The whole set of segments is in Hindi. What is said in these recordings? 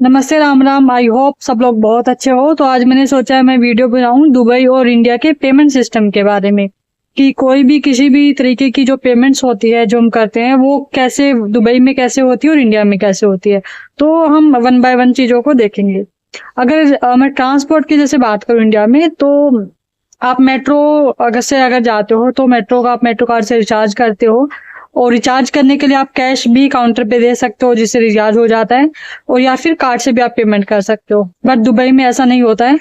नमस्ते, राम राम। आई होप सब लोग बहुत अच्छे हो। तो आज मैंने सोचा है मैं वीडियो बनाऊं दुबई और इंडिया के पेमेंट सिस्टम के बारे में, कि कोई भी किसी भी तरीके की जो पेमेंट्स होती है जो हम करते हैं वो कैसे दुबई में कैसे होती है और इंडिया में कैसे होती है। तो हम वन बाय वन चीजों को देखेंगे। अगर मैं ट्रांसपोर्ट की जैसे बात करूं इंडिया में, तो आप मेट्रो अगर जाते हो तो मेट्रो का आप मेट्रो कार्ड से रिचार्ज करते हो, और रिचार्ज करने के लिए आप कैश भी काउंटर पे दे सकते हो जिससे रिचार्ज हो जाता है, और या फिर कार्ड से भी आप पेमेंट कर सकते हो। बट दुबई में ऐसा नहीं होता है।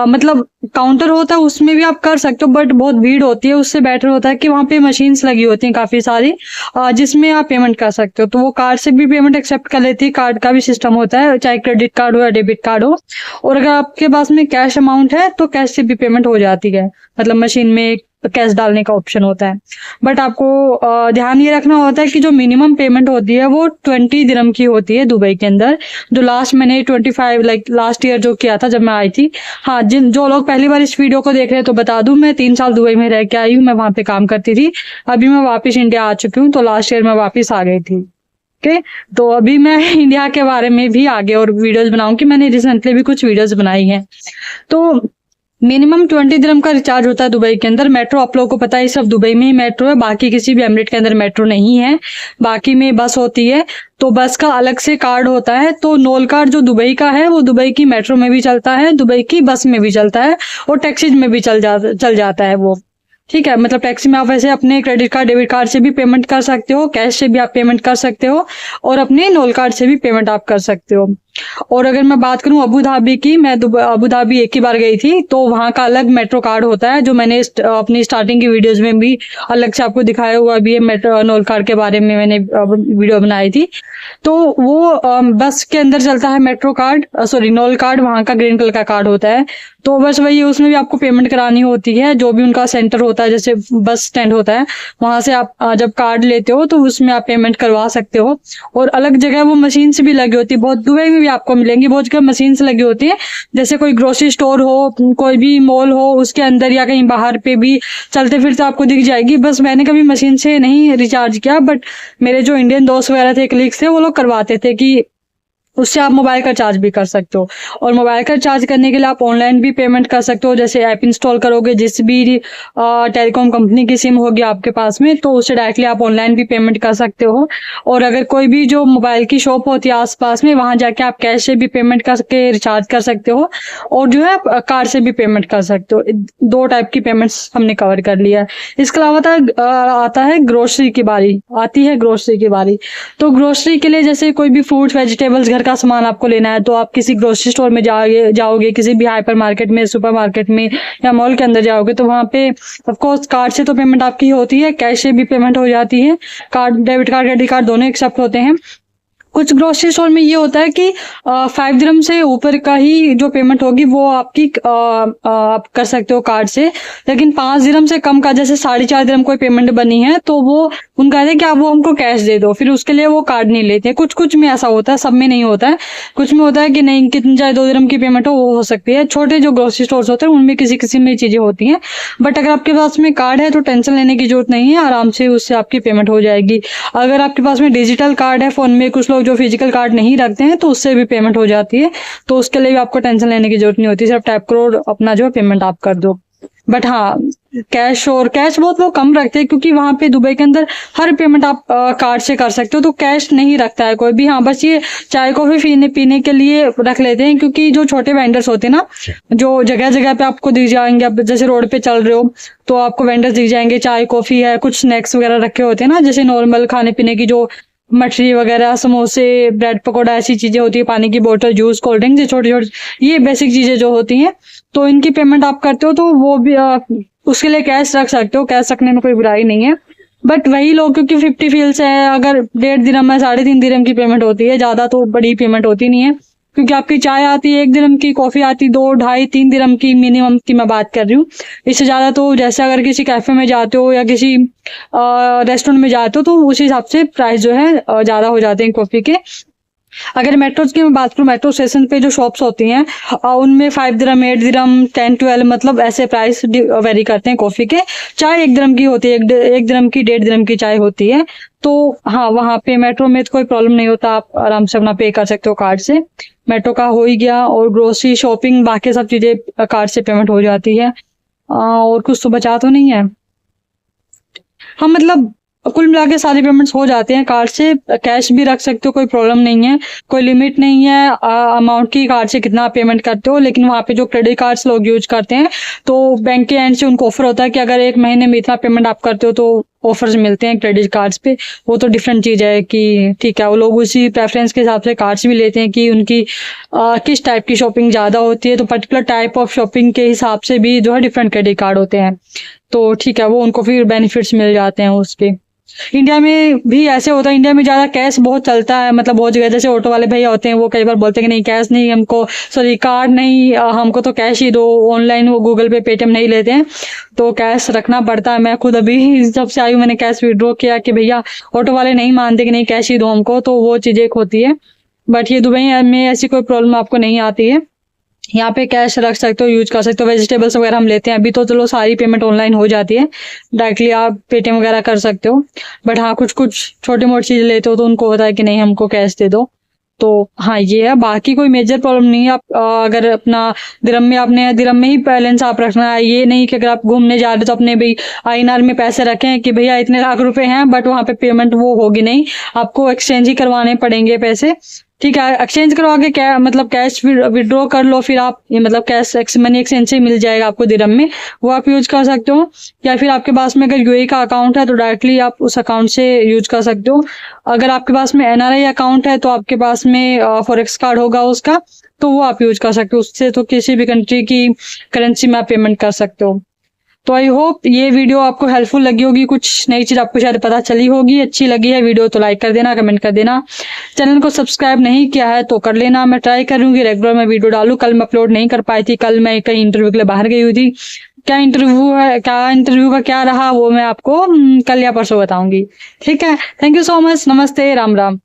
मतलब काउंटर होता है उसमें भी आप कर सकते हो, बट बहुत भीड़ होती है। उससे बेटर होता है कि वहाँ पे मशीन्स लगी होती हैं काफी सारी, जिसमें आप पेमेंट कर सकते हो। तो वो कार्ड से भी पेमेंट एक्सेप्ट कर लेती है, कार्ड का भी सिस्टम होता है, चाहे क्रेडिट कार्ड हो या डेबिट कार्ड हो। और अगर आपके पास में कैश अमाउंट है तो कैश से भी पेमेंट हो जाती है, मतलब मशीन में कैश डालने का ऑप्शन होता है। बट आपको ध्यान ये रखना होता है कि जो मिनिमम पेमेंट होती है वो 20 दिरहम की होती है दुबई के अंदर। जो लास्ट मैंने 25 लास्ट ईयर जो किया था जब मैं आई थी। हाँ, जो लोग पहली बार इस वीडियो को देख रहे हैं तो बता दूं, मैं 3 साल दुबई में रह के आई हूँ। मैं वहां पे काम करती थी। अभी मैं वापस इंडिया आ चुकी हूँ, तो लास्ट ईयर मैं वापस आ गई थी। ओके, तो अभी मैं इंडिया के बारे में भी आगे और वीडियोज बनाऊंगी। मैंने रिसेंटली भी कुछ वीडियोज बनाई हैं। तो मिनिमम 20 दिरहम का रिचार्ज होता है दुबई के अंदर। मेट्रो आप लोगों को पता है सिर्फ दुबई में ही मेट्रो है, बाकी किसी भी एमिरेट के अंदर मेट्रो नहीं है। बाकी में बस होती है, तो बस का अलग से कार्ड होता है। तो नोल कार्ड जो दुबई का है वो दुबई की मेट्रो में भी चलता है, दुबई की बस में भी चलता है, और टैक्सीज में भी चल जाता है वो। ठीक है, मतलब टैक्सी में आप वैसे अपने क्रेडिट कार्ड डेबिट कार्ड से भी पेमेंट कर सकते हो, कैश से भी आप पेमेंट कर सकते हो, और अपने नोल कार्ड से भी पेमेंट आप कर सकते हो। और अगर मैं बात करूं अबू धाबी की, मैं अबू धाबी एक ही बार गई थी, तो वहां का अलग मेट्रो कार्ड होता है, जो मैंने अपनी स्टार्टिंग की वीडियोज में भी अलग से आपको दिखाया हुआ भी है। मेट्रो नोल कार्ड के बारे में मैंने वीडियो बनाई थी। तो वो बस के अंदर चलता है metro card, sorry Nol card, वहां का ग्रीन कलर का कार्ड होता है। तो बस वही, उसमें भी आपको पेमेंट करानी होती है। जो भी उनका सेंटर होता है, जैसे बस स्टैंड होता है, वहां से आप जब कार्ड लेते हो तो उसमें आप पेमेंट करवा सकते हो। और अलग जगह वो मशीन से भी लगी होती है, बहुत दुबई में भी आपको मिलेंगी बहुत जगह मशीन से लगी होती है। जैसे कोई ग्रोसरी स्टोर हो, कोई भी मॉल हो, उसके अंदर या कहीं बाहर पे भी चलते फिरते आपको दिख जाएगी। बस मैंने कभी मशीन से नहीं रिचार्ज किया, बट मेरे जो इंडियन दोस्त वगैरह थे, कलीग्स थे, वो लोग करवाते थे कि उससे आप मोबाइल का चार्ज भी कर सकते हो। और मोबाइल का चार्ज करने के लिए आप ऑनलाइन भी पेमेंट कर सकते हो। जैसे ऐप इंस्टॉल करोगे, जिस भी टेलीकॉम कंपनी की सिम होगी आपके पास में, तो उससे डायरेक्टली आप ऑनलाइन भी पेमेंट कर सकते हो। और अगर कोई भी जो मोबाइल की शॉप होती है आसपास में, वहां जाके आप कैश से भी पेमेंट करके रिचार्ज कर सकते हो, और जो है कार्ड से भी पेमेंट कर सकते हो। 2 टाइप की पेमेंट्स हमने कवर कर लिया है। इसके अलावा आता है ग्रोसरी की बारी, आती है ग्रोसरी की बारी। तो ग्रोसरी के लिए जैसे कोई भी फ्रूट्स वेजिटेबल्स घर का सामान आपको लेना है, तो आप किसी ग्रोसरी स्टोर में जाओगे, किसी भी हाइपर मार्केट में, सुपर मार्केट में या मॉल के अंदर जाओगे, तो वहां पे ऑफ कोर्स कार्ड से तो पेमेंट आपकी होती है, कैश से भी पेमेंट हो जाती है। Card, debit card, credit card दोनों एक्सेप्ट होते हैं। कुछ ग्रोसरी स्टोर में ये होता है कि 5 दिरहम से ऊपर का ही जो पेमेंट होगी वो आपकी आप कर सकते हो कार्ड से। लेकिन 5 दिरहम से कम का, जैसे 4.5 दिरहम कोई पेमेंट बनी है, तो वो उनका कहते हैं कि आप वो हमको कैश दे दो, फिर उसके लिए वो कार्ड नहीं लेते। कुछ में ऐसा होता है, सब में नहीं होता है। कुछ में होता है कि नहीं, कितनी चाहे 2 दिरहम की पेमेंट वो हो सकती है। छोटे जो ग्रोसरी स्टोर्स होते हैं उनमें किसी में चीजें होती हैं। बट अगर आपके पास में कार्ड है तो टेंशन लेने की जरूरत नहीं है, आराम से उससे आपकी पेमेंट हो जाएगी। अगर आपके पास में डिजिटल कार्ड है फोन में, कुछ लोग जो फिजिकल कार्ड नहीं रखते हैं, तो उससे भी पेमेंट हो जाती है। तो उसके लिए भी आपको टेंशन लेने की जरूरत नहीं होती, सिर्फ टैप करो और अपना जो पेमेंट आप कर दो। बट हाँ, कैश बहुत लोग कम रखते हैं, क्योंकि वहां पे दुबई के अंदर हर पेमेंट आप कार्ड से कर सकते हो, तो कैश नहीं रखता है कोई भी। हाँ, बस ये चाय कॉफी पीने के लिए रख लेते हैं, क्योंकि जो छोटे वेंडर्स होते हैं ना, जो जगह जगह पे आपको दिख जाएंगे, आप जैसे रोड पे चल रहे हो तो आपको वेंडर्स दिख जाएंगे, चाय कॉफी है, कुछ स्नैक्स वगैरह रखे होते हैं ना, जैसे नॉर्मल खाने पीने की जो मठरी वगैरह, समोसे, ब्रेड पकौड़ा, ऐसी चीजें होती है, पानी की बोतल, जूस, कोल्ड ड्रिंक, ये छोटी छोटी ये बेसिक चीजें जो होती हैं, तो इनकी पेमेंट आप करते हो, तो वो भी उसके लिए कैश रख सकते हो। कैश रखने में कोई बुराई नहीं है। बट वही लोग, क्योंकि 50 फील्स है, अगर 1.5 दिरहम है, 3.5 दिरहम की पेमेंट होती है, ज्यादा तो बड़ी पेमेंट होती नहीं है। क्योंकि आपकी चाय आती है 1 दिरहम की, कॉफी आती 2, 2.5, 3 दिरहम की, मिनिमम की मैं बात कर रही हूँ। इससे ज्यादा तो, जैसे अगर किसी कैफे में जाते हो या किसी रेस्टोरेंट में जाते हो, तो उस हिसाब से प्राइस जो है ज्यादा हो जाते हैं कॉफी के। अगर मेट्रोज की मैं बात करूँ, मेट्रो स्टेशन पे जो शॉप्स होती हैं उनमें 5 दिरहम, 8 दिरहम, 10, 12 मतलब ऐसे प्राइस वेरी करते हैं कॉफी के। चाय 1 दिरहम की होती है, 1 दिरहम की, 1.5 दिरहम की चाय होती है। तो हाँ, वहाँ पे मेट्रो में तो कोई प्रॉब्लम नहीं होता, आप आराम से अपना पे कर सकते हो कार्ड से। मेट्रो का हो ही गया। और ग्रोसरी, शॉपिंग, बाकी सब चीजें कार्ड से पेमेंट हो जाती है। और कुछ तो बचा तो नहीं है। हाँ, मतलब कुल मिला के सारे पेमेंट्स हो जाते हैं कार्ड से। कैश भी रख सकते हो, कोई प्रॉब्लम नहीं है, कोई लिमिट नहीं है अमाउंट की कार्ड से कितना पेमेंट करते हो। लेकिन वहाँ पे जो क्रेडिट कार्ड्स लोग यूज करते हैं, तो बैंक के एंड से उनको ऑफर होता है कि अगर 1 महीने में इतना पेमेंट आप करते हो तो ऑफर्स मिलते हैं क्रेडिट कार्ड्स पे। वो तो डिफरेंट चीज है कि ठीक है, वो लोग उसी प्रेफरेंस के हिसाब से कार्ड्स भी लेते हैं कि उनकी किस टाइप की शॉपिंग ज्यादा होती है, तो पर्टिकुलर टाइप ऑफ शॉपिंग के हिसाब से भी जो है डिफरेंट क्रेडिट कार्ड होते हैं। तो ठीक है, वो उनको फिर बेनिफिट्स मिल जाते हैं उसके। इंडिया में भी ऐसे होता है, इंडिया में ज्यादा कैश बहुत चलता है, मतलब बहुत जगह जैसे ऑटो वाले भैया होते हैं, वो कई बार बोलते हैं कि नहीं कैश नहीं हमको, सॉरी कार्ड नहीं, हमको तो कैश ही दो, ऑनलाइन वो गूगल पे, पेटीएम नहीं लेते हैं, तो कैश रखना पड़ता है। मैं खुद अभी जब से आई हूँ मैंने कैश विड्रॉ किया कि भैया ऑटो वाले नहीं मानते कि नहीं कैश ही दो हमको, तो वो चीजें एक होती है। बट ये दुबई में ऐसी कोई प्रॉब्लम आपको नहीं आती है। यहाँ पे कैश रख सकते हो, यूज कर सकते हो। वेजिटेबल्स वगैरह हम लेते हैं अभी तो चलो सारी पेमेंट ऑनलाइन हो जाती है, डायरेक्टली आप पेटीएम वगैरह कर सकते हो। बट हाँ, कुछ कुछ छोटी मोटी चीजें लेते हो तो उनको होता है कि नहीं हमको कैश दे दो। तो हाँ, ये है, बाकी कोई मेजर प्रॉब्लम नहीं है। आप अगर अपना दिरहम में, आपने दिरहम में ही बैलेंस आप रखना है, ये नहीं कि अगर आप घूमने जा रहे हो तो अपने भाई INR में पैसे रखें कि भैया इतने लाख रुपए हैं, बट वहां पे पेमेंट वो होगी नहीं, आपको एक्सचेंज ही करवाने पड़ेंगे पैसे। ठीक है, एक्सचेंज करवा के क्या मतलब कैश विड्रॉ कर लो, फिर आप ये मतलब कैश मनी एक्सचेंज से मिल जाएगा आपको दिरहम में, वो आप यूज कर सकते हो। या फिर आपके पास में अगर UAE का अकाउंट है तो डायरेक्टली आप उस अकाउंट से यूज कर सकते हो। अगर आपके पास में NRI अकाउंट है तो आपके पास में फॉरेक्स कार्ड होगा उसका, तो वो आप यूज कर सकते हो, उससे तो किसी भी कंट्री की करेंसी में आप पेमेंट कर सकते हो। तो आई होप ये वीडियो आपको हेल्पफुल लगी होगी, कुछ नई चीज आपको शायद पता चली होगी। अच्छी लगी है वीडियो तो लाइक कर देना, कमेंट कर देना। चैनल को सब्सक्राइब नहीं किया है तो कर लेना। मैं ट्राई करूंगी रेगुलर मैं वीडियो डालूं। कल मैं अपलोड नहीं कर पाई थी, कल मैं कहीं इंटरव्यू के लिए बाहर गई हुई थी। क्या इंटरव्यू का क्या रहा वो मैं आपको कल या परसों बताऊंगी। ठीक है, थैंक यू सो मच, नमस्ते, राम राम।